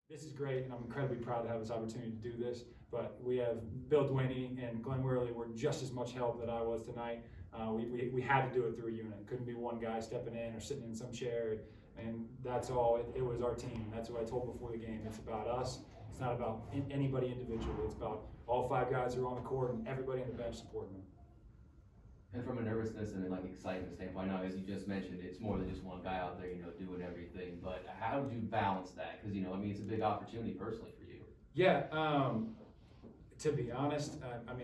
This is great, and I'm incredibly proud to have this opportunity to do this. But we have Bill Dwayne and Glenn Worley were just as much help that I was tonight. We had to do it through a unit. It couldn't be one guy stepping in or sitting in some chair, and that's all. It was our team. That's what I told before the game. It's about us. It's not about anybody individually. It's about all 5 guys who are on the court and everybody on the bench supporting them. And from a nervousness and like excitement standpoint, now as you just mentioned, it's more than just one guy out there, doing everything. But how do you balance that? Because it's a big opportunity personally for you. Yeah. To be honest, I'm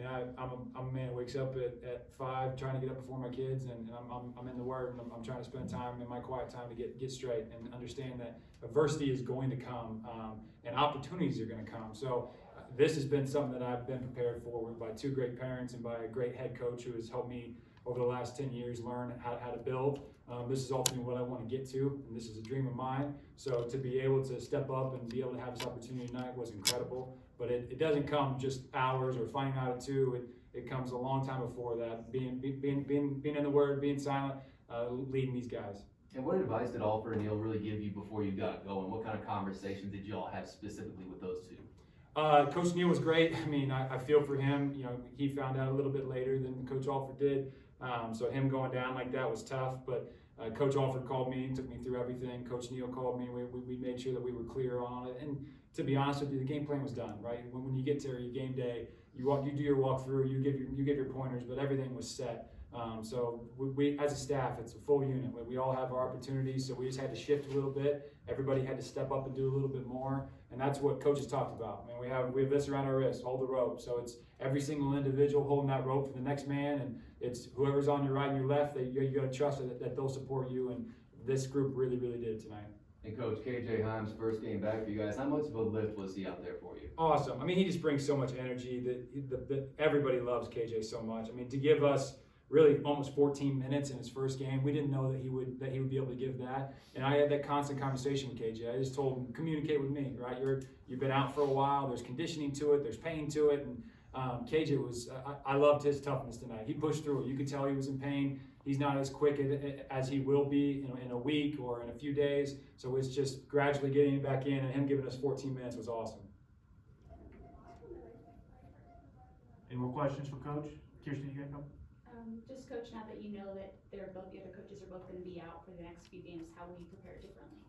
a man who wakes up at 5 trying to get up before my kids, and I'm in the Word, and I'm trying to spend time in my quiet time to get straight and understand that adversity is going to come, and opportunities are going to come. So this has been something that I've been prepared for by 2 great parents and by a great head coach who has helped me over the last 10 years learn how to build. This is ultimately what I want to get to, and this is a dream of mine. So to be able to step up and be able to have this opportunity tonight was incredible. But it doesn't come just hours or finding out at 2. It comes a long time before that. Being in the Word, being silent, leading these guys. And what advice did Alfred and Neil really give you before you got going? What kind of conversations did you all have specifically with those 2? Coach Neil was great. I feel for him. He found out a little bit later than Coach Alford did. So him going down like that was tough. But Coach Alford called me, took me through everything. Coach Neil called me. We made sure that we were clear on it. And to be honest with you, the game plan was done, right? When you get to your game day, you do your walkthrough, you give your pointers, but everything was set. So we as a staff, it's a full unit. We all have our opportunities, so we just had to shift a little bit. Everybody had to step up and do a little bit more, and that's what coaches talked about. We have this around our wrist, hold the rope. So it's every single individual holding that rope for the next man, and it's whoever's on your right and your left. You got to trust that they'll support you, and this group really did tonight. And Coach KJ Himes' first game back for you guys, how much of a lift was he out there for you? Awesome. He just brings so much energy that everybody loves KJ so much. To give us really almost 14 minutes in his first game, we didn't know that he would be able to give that. And I had that constant conversation with KJ. I just told him, communicate with me, right? You've been out for a while. There's conditioning to it. There's pain to it. And KJ was, I loved his toughness tonight. He pushed through it. You could tell he was in pain. He's not as quick as he will be in a week or in a few days. So it's just gradually getting him back in, and him giving us 14 minutes was awesome. Any more questions for Coach? Kirsten, you got a couple? Just Coach, now that you know that the other coaches are both going to be out for the next few games, how will you prepare differently?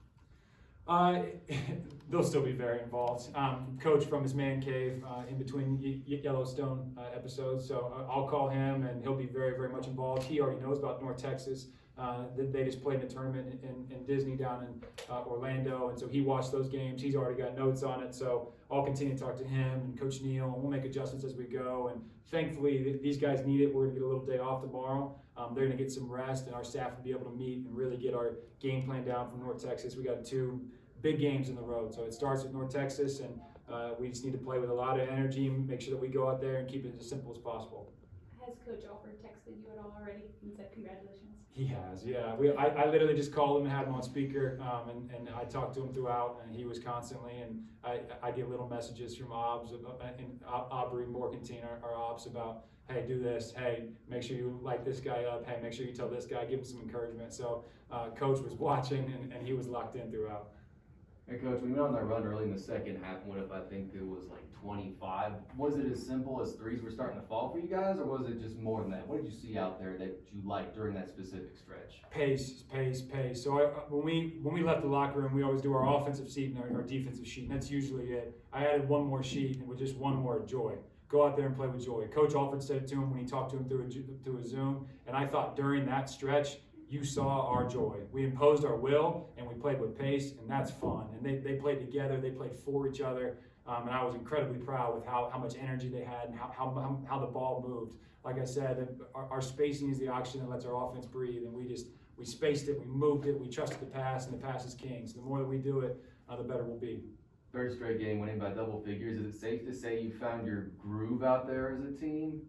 They'll still be very involved. Coach from his man cave in between Yellowstone episodes, so I'll call him and he'll be very much involved. He already knows about North Texas. They just played in a tournament in Disney down in Orlando, and so he watched those games. He's already got notes on it, so I'll continue to talk to him and Coach Neil, and we'll make adjustments as we go. And thankfully, these guys need it. We're going to get a little day off tomorrow. They're going to get some rest, and our staff will be able to meet and really get our game plan down from North Texas. We got 2 big games in the road, so it starts with North Texas, and we just need to play with a lot of energy and make sure that we go out there and keep it as simple as possible. Has Coach Alford texted you at all already and said congratulations? He has, yeah. I literally just called him and had him on speaker, and I talked to him throughout, and he was constantly, and I get little messages from Aubrey Morcantine, our ops, about, hey, do this, hey, make sure you light this guy up, hey, make sure you tell this guy, give him some encouragement. So Coach was watching, and he was locked in throughout. Hey Coach, we went on that run early in the second half, went up, I think it was like 25. Was it as simple as threes were starting to fall for you guys, or was it just more than that? What did you see out there that you liked during that specific stretch? Pace. So when we left the locker room, we always do our offensive sheet and our defensive sheet, and that's usually it. I added one more sheet, and with just one word, joy. Go out there and play with joy. Coach Alford said it to him when he talked to him through a Zoom, and I thought during that stretch, you saw our joy. We imposed our will, and we played with pace, and that's fun. And they played together, they played for each other, and I was incredibly proud with how much energy they had and how the ball moved. Like I said, our spacing is the oxygen that lets our offense breathe, and we spaced it, we moved it, we trusted the pass, and the pass is king. So the more that we do it, the better we'll be. Third straight game winning by double figures. Is it safe to say you found your groove out there as a team?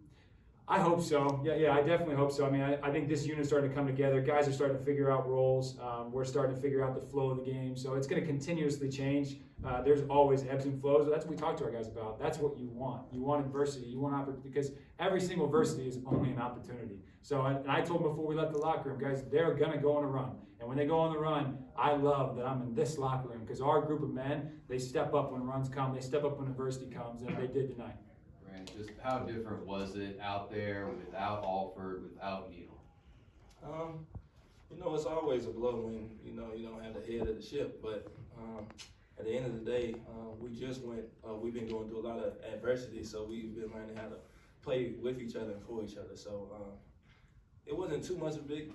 I hope so. Yeah, I definitely hope so. I think this unit's starting to come together. Guys are starting to figure out roles. We're starting to figure out the flow of the game. So it's going to continuously change. there's always ebbs and flows. That's what we talk to our guys about. That's what you want. You want adversity. You want opportunity, because every single adversity is only an opportunity. So, and I told them before we left the locker room, guys, they're going to go on a run. And when they go on the run, I love that I'm in this locker room, because our group of men, they step up when runs come. They step up when adversity comes, and they did tonight. Grant, just how different was it out there without Alford, without Neal? It's always a blow when, you don't have the head of the ship, but at the end of the day, we've been going through a lot of adversity, so we've been learning how to play with each other and for each other. So it wasn't too much of a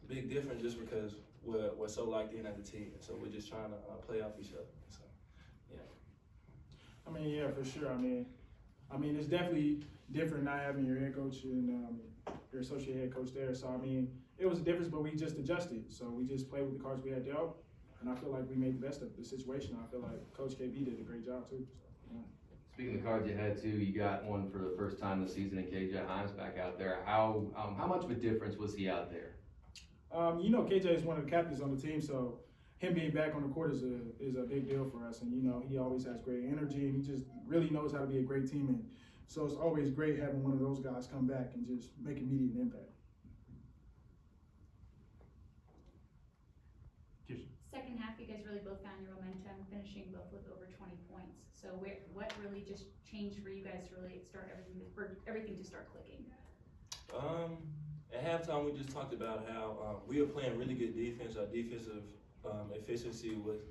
big difference, just because we're so locked in as a team. So we're just trying to play off each other. So, yeah. I mean, yeah, for sure. I mean, it's definitely different not having your head coach and your associate head coach there. So, I mean, it was a difference, but we just adjusted. So we just played with the cards we had dealt, and I feel like we made the best of the situation. I feel like Coach KB did a great job too. So, yeah. Speaking of the cards you had too, you got one for the first time this season in KJ Himes back out there. How much of a difference was he out there? KJ is one of the captains on the team, so him being back on the court is a big deal for us. And he always has great energy, and he just really knows how to be a great teammate. So it's always great having one of those guys come back and just make immediate impact. Second half, you guys really both found your momentum, finishing both with over 20 points. So what really just changed for you guys to really start everything to start clicking? At halftime, we just talked about how we were playing really good defense. Our defensive efficiency was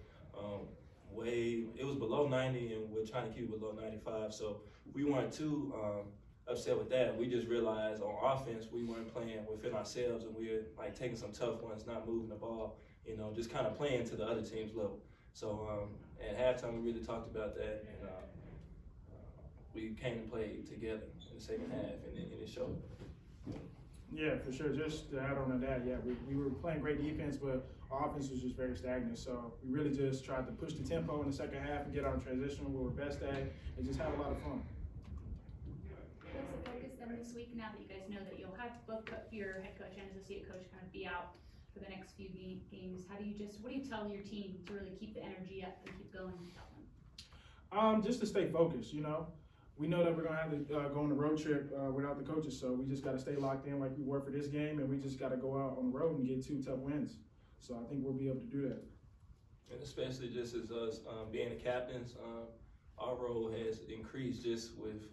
it was below 90, and we're trying to keep it below 95. So we weren't too upset with that. We just realized on offense we weren't playing within ourselves, and we were like taking some tough ones, not moving the ball, just kind of playing to the other team's level. So at halftime, we really talked about that, and we came and played together in the second half, and it showed. Yeah, for sure. Just to add on to that, yeah, we were playing great defense, but our offense was just very stagnant. So we really just tried to push the tempo in the second half and get our transition where we're best at, and just have a lot of fun. What's the focus then this week, now that you guys know that you'll have both your head coach and associate coach kind of be out for the next few games? What do you tell your team to really keep the energy up and keep going with that one? Just to stay focused, We know that we're going to have to go on a road trip without the coaches, so we just got to stay locked in like we were for this game, and we just got to go out on the road and get 2 tough wins. So I think we'll be able to do that. And especially just as us being the captains, our role has increased just with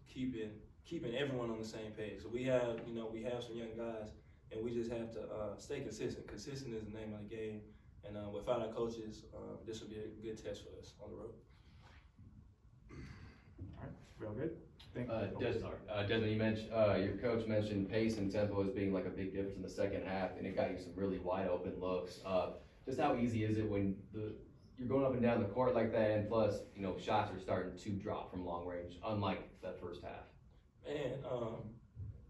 keeping everyone on the same page. So we have some young guys, and we just have to stay consistent. Consistent is the name of the game, and without our coaches, this will be a good test for us on the road. Real good. Desmond, you mentioned your coach mentioned pace and tempo as being like a big difference in the second half, and it got you some really wide open looks. Just how easy is it when you're going up and down the court like that, and plus shots are starting to drop from long range, unlike that first half? Man,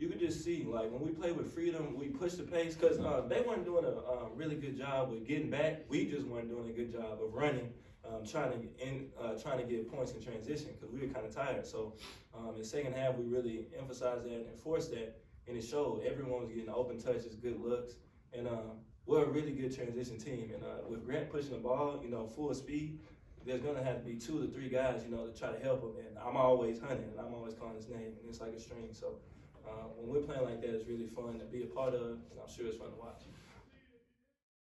you could just see, like, when we play with freedom, we push the pace, because they weren't doing a really good job with getting back. We just weren't doing a good job of running. Trying to get points in transition, because we were kind of tired. So in the second half, we really emphasized that and enforced that, and it showed. Everyone was getting open touches, good looks, and we're a really good transition team. And with Grant pushing the ball, full speed, there's gonna have to be 2 to 3 guys, to try to help him. And I'm always hunting, and I'm always calling his name, and it's like a string. So when we're playing like that, it's really fun to be a part of, and I'm sure it's fun to watch.